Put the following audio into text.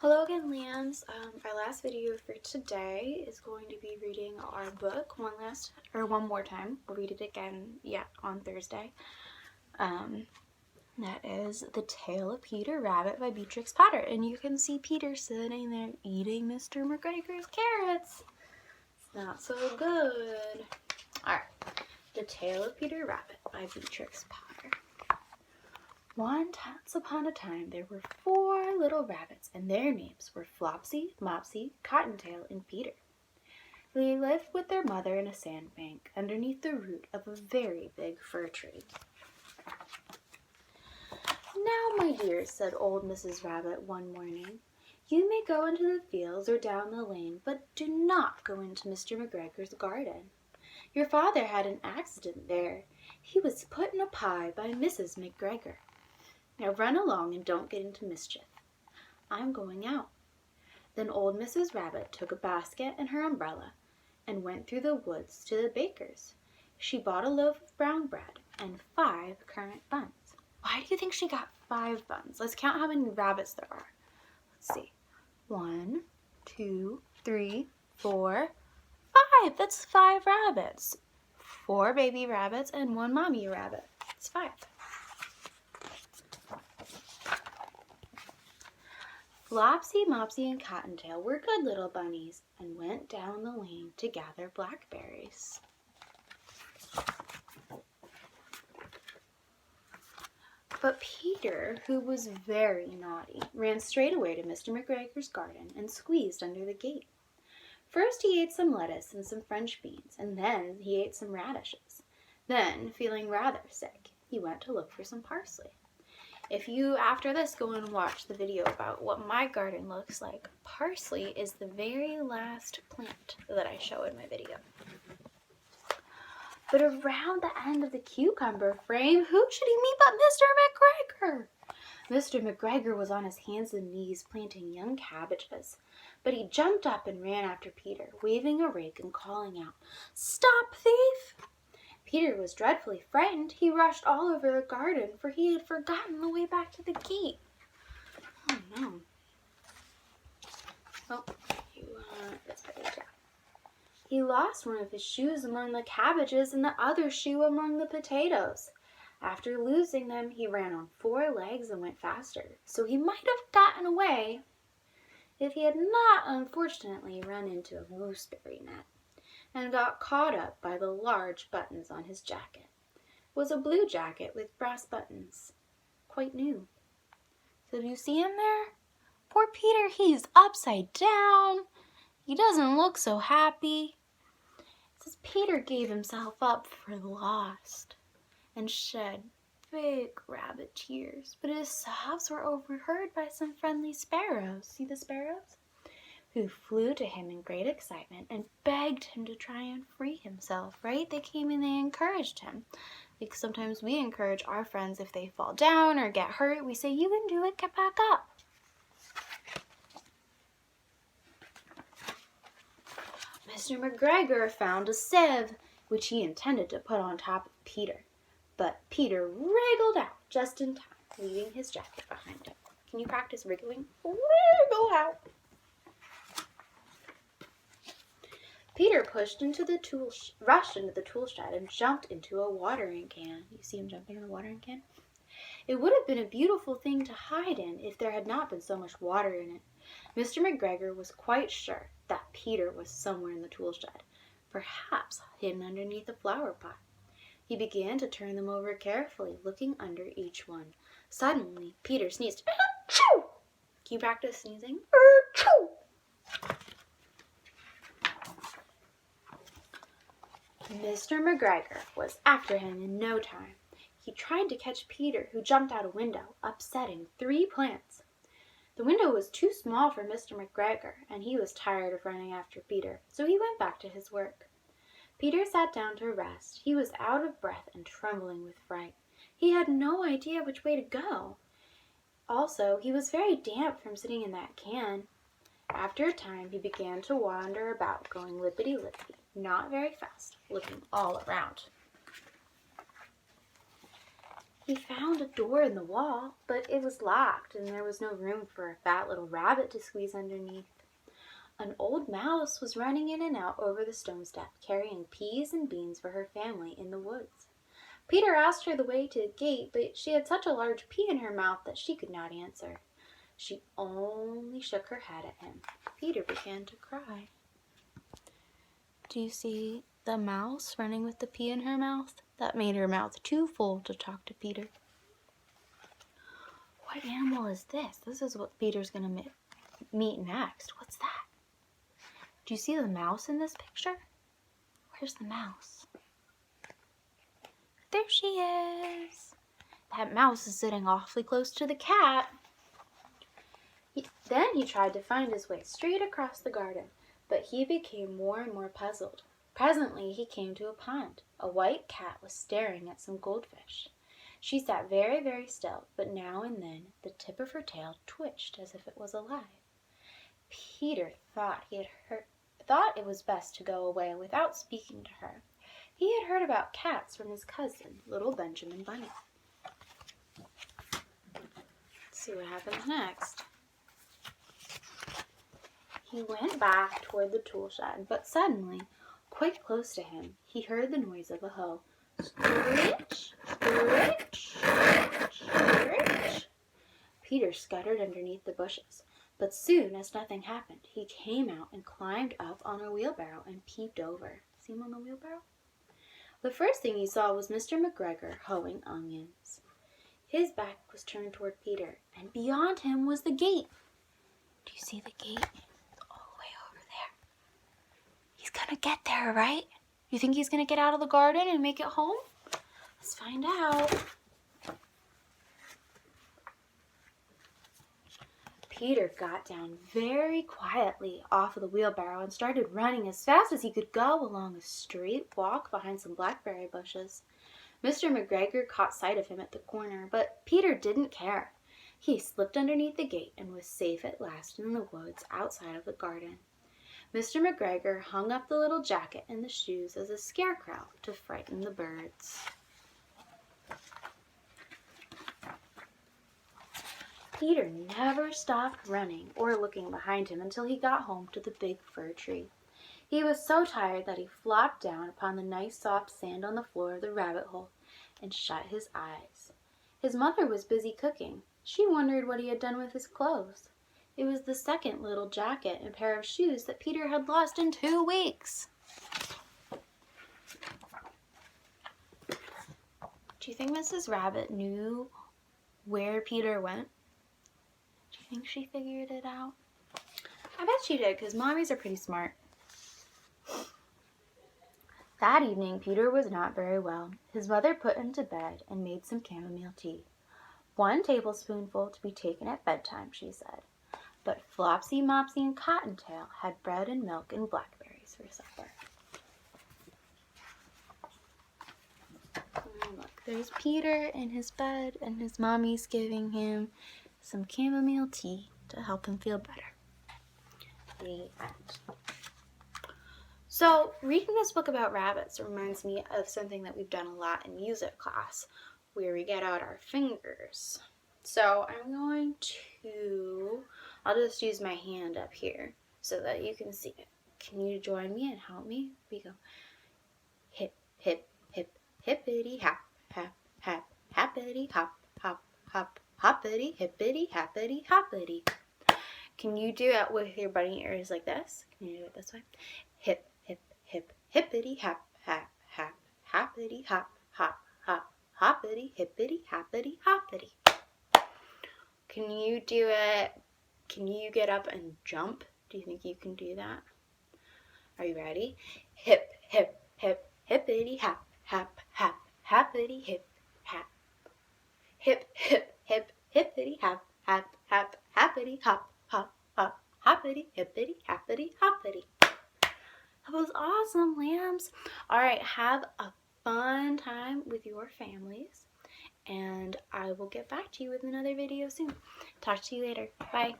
Hello again, Lambs. Our last video for today is going to be reading our book one more time. We'll read it again, on Thursday. That is The Tale of Peter Rabbit by Beatrix Potter. And you can see Peter sitting there eating Mr. McGregor's carrots. It's not so good. Alright, The Tale of Peter Rabbit by Beatrix Potter. Once upon a time, there were 4 little rabbits, and their names were Flopsy, Mopsy, Cottontail, and Peter. They lived with their mother in a sandbank underneath the root of a very big fir tree. "Now, my dears," said old Mrs. Rabbit one morning, "you may go into the fields or down the lane, but do not go into Mr. McGregor's garden. Your father had an accident there. He was put in a pie by Mrs. McGregor. Now run along and don't get into mischief. I'm going out." Then old Mrs. Rabbit took a basket and her umbrella and went through the woods to the baker's. She bought a loaf of brown bread and 5 currant buns. Why do you think she got 5 buns? Let's count how many rabbits there are. Let's see. 1, 2, 3, 4, 5. That's 5 rabbits. 4 baby rabbits and 1 mommy rabbit. It's 5. Flopsy, Mopsy, and Cottontail were good little bunnies and went down the lane to gather blackberries. But Peter, who was very naughty, ran straight away to Mr. McGregor's garden and squeezed under the gate. First he ate some lettuce and some French beans, and then he ate some radishes. Then, feeling rather sick, he went to look for some parsley. If you, after this, go and watch the video about what my garden looks like, parsley is the very last plant that I show in my video. But around the end of the cucumber frame, who should he meet but Mr. McGregor? Mr. McGregor was on his hands and knees planting young cabbages, but he jumped up and ran after Peter, waving a rake and calling out, "Stop, thief!" Peter was dreadfully frightened. He rushed all over the garden, for he had forgotten the way back to the gate. Oh, no. Oh, this page, yeah. He lost one of his shoes among the cabbages and the other shoe among the potatoes. After losing them, he ran on 4 legs and went faster, so he might have gotten away if he had not unfortunately run into a gooseberry net and got caught up by the large buttons on his jacket. It was a blue jacket with brass buttons, quite new. So do you see him there? Poor Peter, he's upside down. He doesn't look so happy. It says Peter gave himself up for lost and shed big rabbit tears, but his sobs were overheard by some friendly sparrows. See the sparrows? Who flew to him in great excitement and begged him to try and free himself, right? They came and they encouraged him. Like sometimes we encourage our friends if they fall down or get hurt. We say, "You can do it, get back up." Mr. McGregor found a sieve, which he intended to put on top of Peter. But Peter wriggled out just in time, leaving his jacket behind him. Can you practice wriggling? Wriggle out. Peter rushed into the tool shed and jumped into a watering can. You see him jumping in the watering can? It would have been a beautiful thing to hide in if there had not been so much water in it. Mr. McGregor was quite sure that Peter was somewhere in the tool shed, perhaps hidden underneath a flower pot. He began to turn them over carefully, looking under each one. Suddenly, Peter sneezed. Achoo! Can you practice sneezing? Achoo! Mr. McGregor was after him in no time. He tried to catch Peter, who jumped out a window, upsetting 3 plants. The window was too small for Mr. McGregor, and he was tired of running after Peter, so he went back to his work. Peter sat down to rest. He was out of breath and trembling with fright. He had no idea which way to go. Also, he was very damp from sitting in that can. After a time, he began to wander about, going lippity-lippity, not very fast, looking all around. He found a door in the wall, but it was locked and there was no room for a fat little rabbit to squeeze underneath. An old mouse was running in and out over the stone step, carrying peas and beans for her family in the woods. Peter asked her the way to the gate, but she had such a large pea in her mouth that she could not answer. She only shook her head at him. Peter began to cry. Do you see the mouse running with the pea in her mouth? That made her mouth too full to talk to Peter. What animal is this? This is what Peter's going to meet next. What's that? Do you see the mouse in this picture? Where's the mouse? There she is. That mouse is sitting awfully close to the cat. Then he tried to find his way straight across the garden, but he became more and more puzzled. Presently he came to a pond. A white cat was staring at some goldfish. She sat very, very still, but now and then the tip of her tail twitched as if it was alive. Peter thought it was best to go away without speaking to her. He had heard about cats from his cousin, little Benjamin Bunny. Let's see what happens next. He went back toward the tool shed, but suddenly, quite close to him, he heard the noise of a hoe. Scritch, scritch, scritch. Peter scuttered underneath the bushes, but soon as nothing happened, he came out and climbed up on a wheelbarrow and peeped over. See him on the wheelbarrow? The first thing he saw was Mr. McGregor hoeing onions. His back was turned toward Peter, and beyond him was the gate. Do you see the gate? He's gonna get there, right? You think he's gonna get out of the garden and make it home? Let's find out. Peter got down very quietly off of the wheelbarrow and started running as fast as he could go along a straight walk behind some blackberry bushes. Mr. McGregor caught sight of him at the corner, but Peter didn't care. He slipped underneath the gate and was safe at last in the woods outside of the garden. Mr. McGregor hung up the little jacket and the shoes as a scarecrow to frighten the birds. Peter never stopped running or looking behind him until he got home to the big fir tree. He was so tired that he flopped down upon the nice soft sand on the floor of the rabbit hole and shut his eyes. His mother was busy cooking. She wondered what he had done with his clothes. It was the second little jacket and pair of shoes that Peter had lost in 2 weeks. Do you think Mrs. Rabbit knew where Peter went? Do you think she figured it out? I bet she did, because mommies are pretty smart. That evening, Peter was not very well. His mother put him to bed and made some chamomile tea. 1 tablespoonful to be taken at bedtime, she said. But Flopsy, Mopsy, and Cottontail had bread and milk and blackberries for supper. And look, there's Peter in his bed, and his mommy's giving him some chamomile tea to help him feel better. The end. So, reading this book about rabbits reminds me of something that we've done a lot in music class, where we get out our fingers. So, I'll just use my hand up here so that you can see it. Can you join me and help me? We go hip, hip, hip, hippity, hop, hop, hop, happity, hop, hop, hop, hoppity, hippity, happity, hoppity. Can you do it with your bunny ears like this? Can you do it this way? Hip, hip, hip, hippity, hop, hop, hop, hoppity, hop, hop, hop, hoppity, hippity, happity, hoppity. Can you do it? Can you get up and jump? Do you think you can do that? Are you ready? Hip, hip, hip, hippity, hop, hop, hop, hoppity, hip, hop. Hip, hip, hip, hippity, hop, hop, hop, hoppity, hop, hop, hop, hoppity, hippity, happity, hoppity. That was awesome, lambs. All right, have a fun time with your families, and I will get back to you with another video soon. Talk to you later. Bye.